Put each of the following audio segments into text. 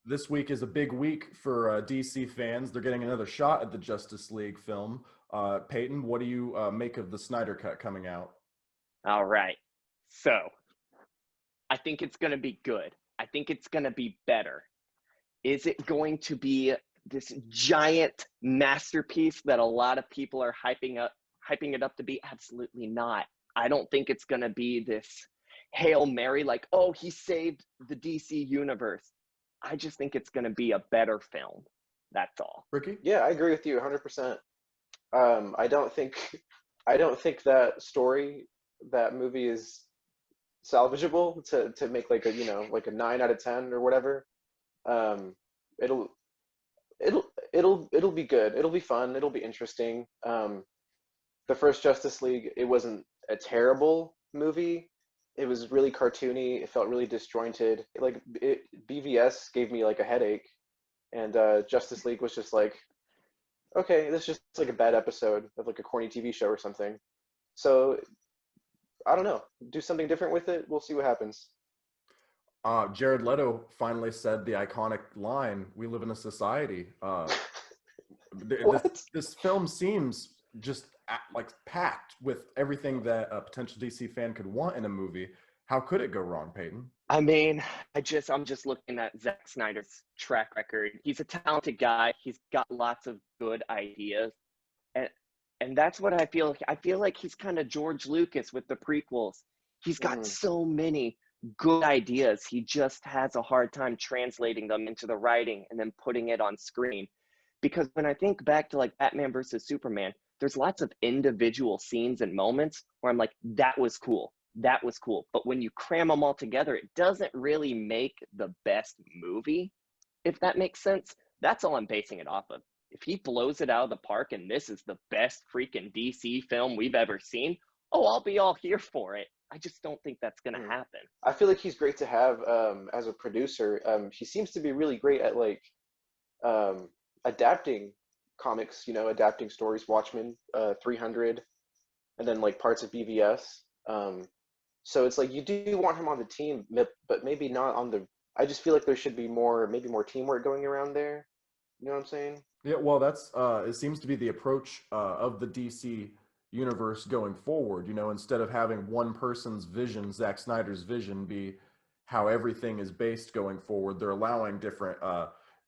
this week is a big week for DC fans. They're getting another shot at the Justice League film. Peyton, what do you make of the Snyder Cut coming out? All right. So I think it's going to be good. I think it's going to be better. Is it going to be this giant masterpiece that a lot of people are hyping it up to be? Absolutely not. I don't think it's going to be this Hail Mary, like, oh, he saved the DC universe. I just think it's going to be a better film. That's all. Ricky? Yeah, I agree with you 100%. I don't think that that movie is salvageable to make like a 9 out of 10 or whatever. Um, it'll it'll be good. It'll be fun. It'll be interesting. The first Justice League, it wasn't a terrible movie. It was really cartoony. It felt really disjointed. BVS gave me like a headache, and Justice League was just like, okay, this is just like a bad episode of like a corny TV show or something. So I don't know. Do something different with it. We'll see what happens. Jared Leto finally said the iconic line, "We live in a society." This film seems just like packed with everything that a potential DC fan could want in a movie. How could it go wrong, Peyton? I mean, I'm just looking at Zack Snyder's track record. He's a talented guy. He's got lots of good ideas. And that's what I feel like. I feel like he's kind of George Lucas with the prequels. He's got so many good ideas. He just has a hard time translating them into the writing and then putting it on screen. Because when I think back to like Batman versus Superman, there's lots of individual scenes and moments where I'm like, that was cool. That was cool. But when you cram them all together, it doesn't really make the best movie, if that makes sense. That's all I'm basing it off of. If he blows it out of the park and this is the best freaking DC film we've ever seen, oh, I'll be all here for it. I just don't think that's going to happen. I feel like he's great to have as a producer. He seems to be really great at like adapting comics, adapting stories, Watchmen, 300, and then like parts of BVS. So it's like you do want him on the team, but maybe not on the. I just feel like there should be maybe more teamwork going around there. You know what I'm saying? Yeah, well, that's it seems to be the approach of the DC universe going forward. Instead of having one person's vision, Zack Snyder's vision, be how everything is based going forward, they're allowing different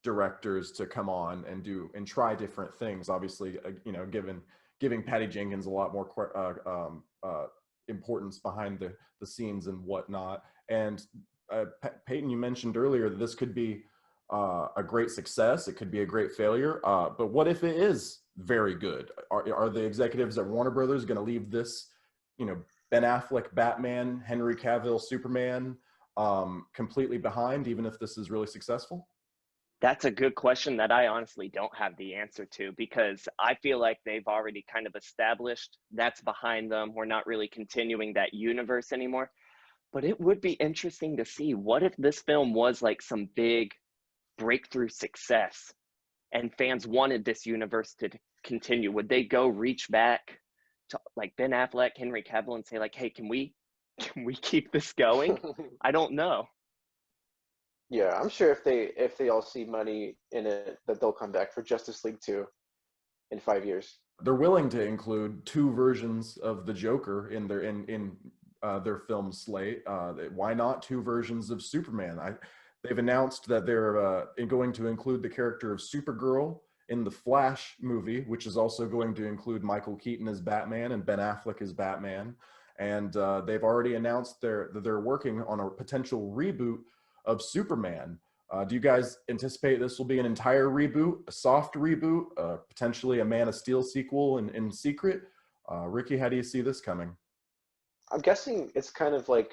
directors to come on and try different things. Obviously, giving Patty Jenkins a lot more importance behind the scenes and whatnot. And Peyton, you mentioned earlier that this could be a great success. It could be a great failure. But what if it is very good? Are the executives at Warner Brothers going to leave this, Ben Affleck Batman, Henry Cavill Superman, completely behind, even if this is really successful? That's a good question that I honestly don't have the answer to, because I feel like they've already kind of established that's behind them. We're not really continuing that universe anymore. But it would be interesting to see, what if this film was like some big breakthrough success and fans wanted this universe to continue? Would they go reach back to like Ben Affleck, Henry Cavill, and say like, hey, can we keep this going? I don't know. Yeah, I'm sure if they all see money in it, that they'll come back for Justice League 2 in 5 years. They're willing to include 2 versions of the Joker in their film slate. Why not 2 versions of Superman? They've announced that they're going to include the character of Supergirl in the Flash movie, which is also going to include Michael Keaton as Batman and Ben Affleck as Batman. And they've already announced that they're working on a potential reboot of Superman. Do you guys anticipate this will be an entire reboot, a soft reboot, potentially a Man of Steel sequel in secret? Ricky, how do you see this coming? I'm guessing it's kind of like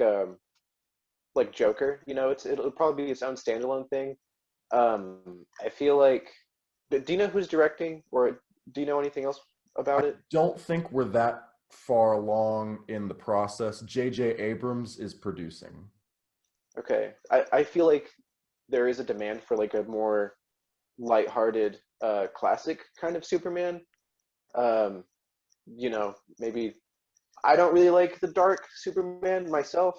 Joker. It'll probably be its own standalone thing. I feel like. Do you know who's directing, or do you know anything else about it? I don't think we're that far along in the process. J.J. Abrams is producing. Okay, I feel like there is a demand for like a more lighthearted, classic kind of Superman. Maybe I don't really like the dark Superman myself.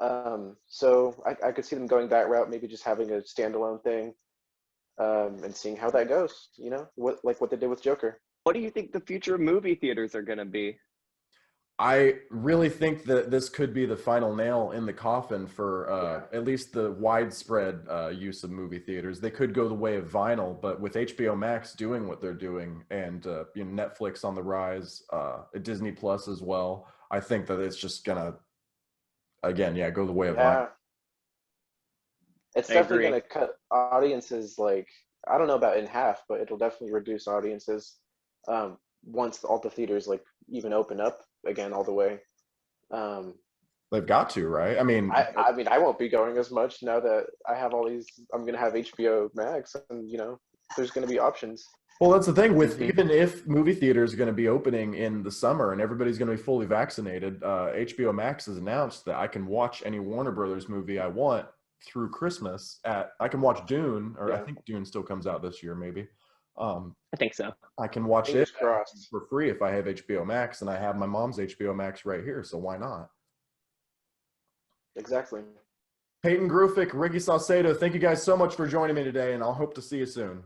So I could see them going that route, maybe just having a standalone thing, and seeing how that goes. You know, what they did with Joker. What do you think the future of movie theaters are going to be? I really think that this could be the final nail in the coffin for at least the widespread use of movie theaters. They could go the way of vinyl, but with HBO Max doing what they're doing, and Netflix on the rise, Disney Plus as well, I think that it's just gonna again, go the way of vinyl. Yeah, it's I definitely agree. gonna cut audiences, like, I don't know about in half, but it'll definitely reduce audiences, once all the theaters like even open up again all the way. Um, They've got to, right? I mean, I mean, I won't be going as much now that I have all these. I'm gonna have HBO Max, and there's gonna be options. well, that's the thing with Mhm. even if movie theaters are going to be opening in the summer and everybody's going to be fully vaccinated, HBO Max has announced that I can watch any Warner Brothers movie I want through Christmas. I can watch Dune, or I Yeah, think Dune still comes out this year, maybe. I think so. I can watch it fingers crossed. for free if I have HBO Max, and I have my mom's HBO Max right here, so why not? Exactly. Peyton Grufick, Ricky Salcedo, thank you guys so much for joining me today, and I'll hope to see you soon.